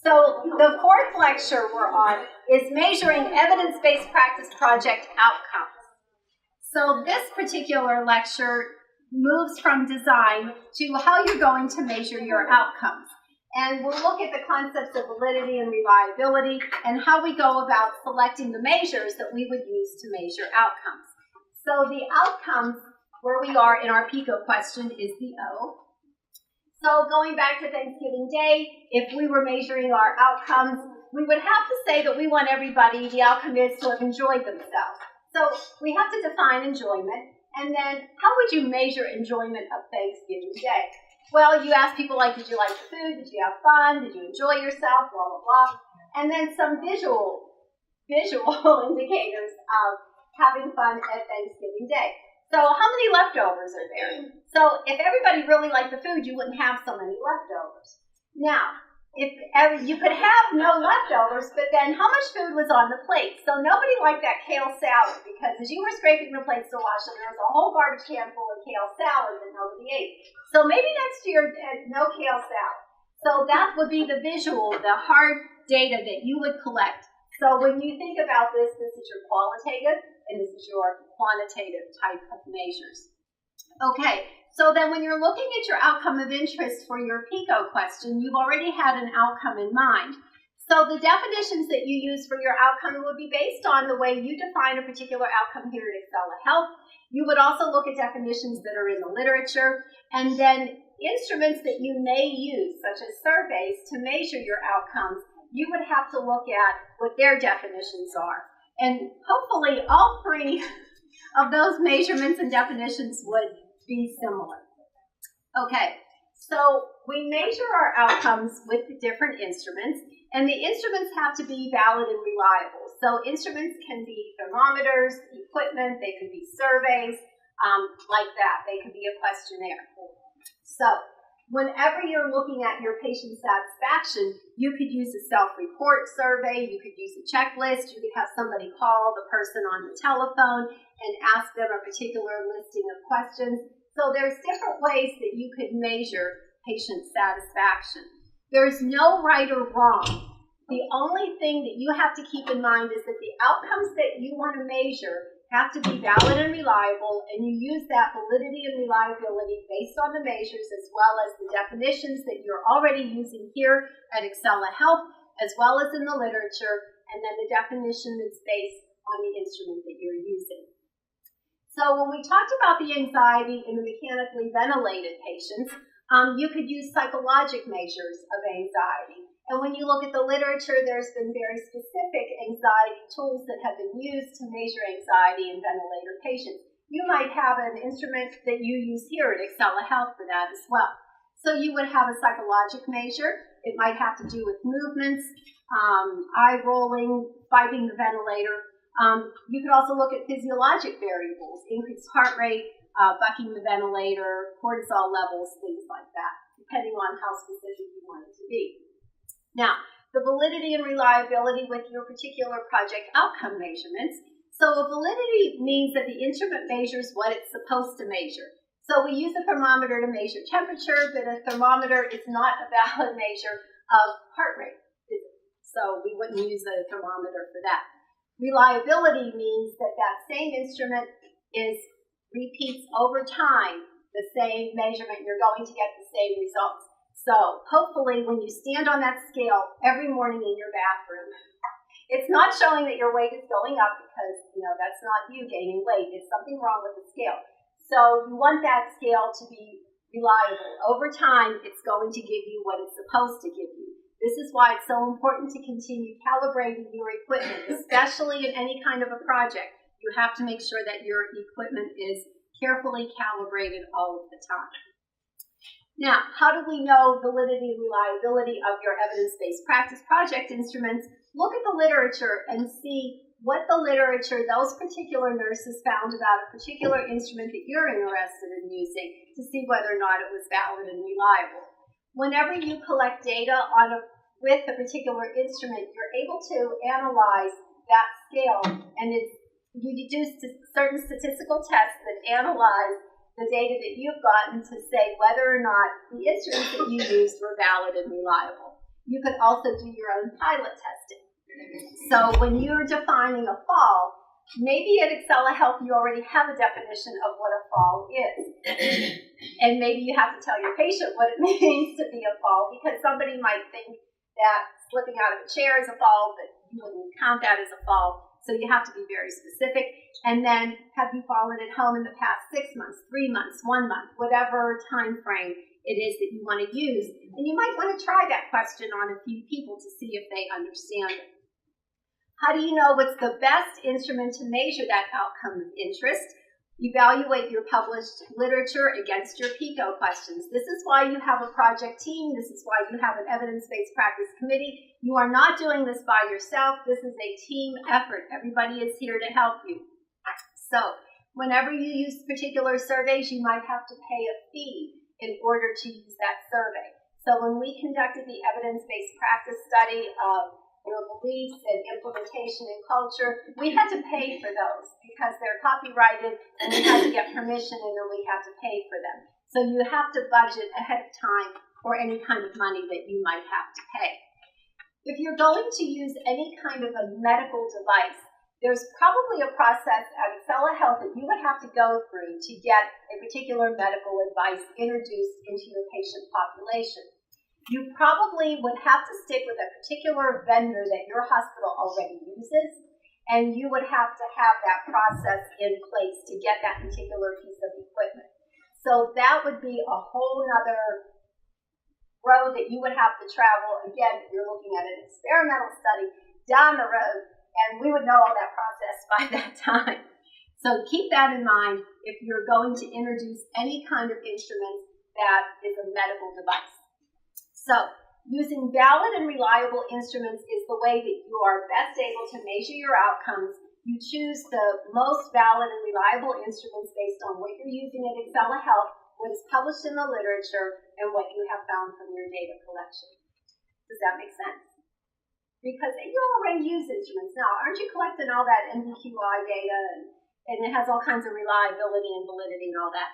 So the fourth lecture we're on is measuring evidence-based practice project outcomes. So this particular lecture moves from design to how you're going to measure your outcomes. And we'll look at the concepts of validity and reliability and how we go about selecting the measures that we would use to measure outcomes. So the outcomes, where we are in our PICO question, is the O. So going back to Thanksgiving Day, if we were measuring our outcomes, we would have to say that we want everybody, the outcome is to have enjoyed themselves. So we have to define enjoyment, and then how would you measure enjoyment of Thanksgiving Day? Well, you ask people like, did you like the food? Did you have fun? Did you enjoy yourself? Blah, blah, blah. And then some visual indicators of having fun at Thanksgiving Day. So how many leftovers are there? So if everybody really liked the food, you wouldn't have so many leftovers. Now, if you could have no leftovers, but then how much food was on the plate? So nobody liked that kale salad because as you were scraping the plates to wash them, there was a whole garbage can full of kale salad that nobody ate. So maybe next year, no kale salad. So that would be the visual, the hard data that you would collect. So when you think about this, this is your qualitative and this is your quantitative type of measures. Okay, so then when you're looking at your outcome of interest for your PICO question, you've already had an outcome in mind. So the definitions that you use for your outcome would be based on the way you define a particular outcome here at Excela Health. You would also look at definitions that are in the literature, and then instruments that you may use, such as surveys, to measure your outcomes, you would have to look at what their definitions are. And hopefully all three of those measurements and definitions would be similar. Okay, so we measure our outcomes with the different instruments, and the instruments have to be valid and reliable. So instruments can be thermometers, equipment, they could be surveys, like that. They could be a questionnaire. So whenever you're looking at your patient satisfaction, you could use a self-report survey, you could use a checklist, you could have somebody call the person on the telephone and ask them a particular listing of questions. So there's different ways that you could measure patient satisfaction. There's no right or wrong. The only thing that you have to keep in mind is that the outcomes that you want to measure have to be valid and reliable, and you use that validity and reliability based on the measures as well as the definitions that you're already using here at Excela Health, as well as in the literature, and then the definition that's based on the instrument that you're using. So when we talked about the anxiety in the mechanically ventilated patients, you could use psychologic measures of anxiety. And when you look at the literature, there's been very specific anxiety tools that have been used to measure anxiety in ventilator patients. You might have an instrument that you use here at Excela Health for that as well. So you would have a psychologic measure. It might have to do with movements, eye rolling, fighting the ventilator. You could also look at physiologic variables, increased heart rate, bucking the ventilator, cortisol levels, things like that, depending on how specific you want it to be. Now, the validity and reliability with your particular project outcome measurements. So validity means that the instrument measures what it's supposed to measure. So we use a thermometer to measure temperature, but a thermometer is not a valid measure of heart rate. So we wouldn't use a thermometer for that. Reliability means that that same instrument repeats over time the same measurement. You're going to get the same results. So hopefully when you stand on that scale every morning in your bathroom, it's not showing that your weight is going up because, that's not you gaining weight. It's something wrong with the scale. So you want that scale to be reliable. Over time, it's going to give you what it's supposed to give you. This is why it's so important to continue calibrating your equipment, especially in any kind of a project. You have to make sure that your equipment is carefully calibrated all of the time. Now, how do we know validity and reliability of your evidence-based practice project instruments? Look at the literature and see what the literature, those particular nurses found about a particular instrument that you're interested in using to see whether or not it was valid and reliable. Whenever you collect data with a particular instrument, you're able to analyze that scale, and you do certain statistical tests that analyze the data that you've gotten to say whether or not the instruments that you used were valid and reliable. You could also do your own pilot testing. So when you're defining a fall, maybe at Excela Health you already have a definition of what a fall is. And maybe you have to tell your patient what it means to be a fall, because somebody might think that slipping out of a chair is a fall, but you wouldn't count that as a fall. So you have to be very specific. And then, have you fallen at home in the past 6 months, 3 months, 1 month, whatever time frame it is that you want to use. And you might want to try that question on a few people to see if they understand it. How do you know what's the best instrument to measure that outcome of interest? Evaluate your published literature against your PICO questions. This is why you have a project team. This is why you have an evidence-based practice committee. You are not doing this by yourself. This is a team effort. Everybody is here to help you. So whenever you use particular surveys, you might have to pay a fee in order to use that survey. So when we conducted the evidence-based practice study of your beliefs and implementation and culture, we had to pay for those because they're copyrighted, and we had to get permission, and then we had to pay for them. So you have to budget ahead of time for any kind of money that you might have to pay. If you're going to use any kind of a medical device, there's probably a process at Excela Health that you would have to go through to get a particular medical advice introduced into your patient population. You probably would have to stick with a particular vendor that your hospital already uses, and you would have to have that process in place to get that particular piece of equipment. So that would be a whole other road that you would have to travel. Again, if you're looking at an experimental study down the road, and we would know all that process by that time. So keep that in mind if you're going to introduce any kind of instrument that is a medical device. So using valid and reliable instruments is the way that you are best able to measure your outcomes. You choose the most valid and reliable instruments based on what you're using at Excela Health, what is published in the literature, and what you have found from your data collection. Does that make sense? Because you already use instruments now. Aren't you collecting all that NDQI data, and it has all kinds of reliability and validity and all that?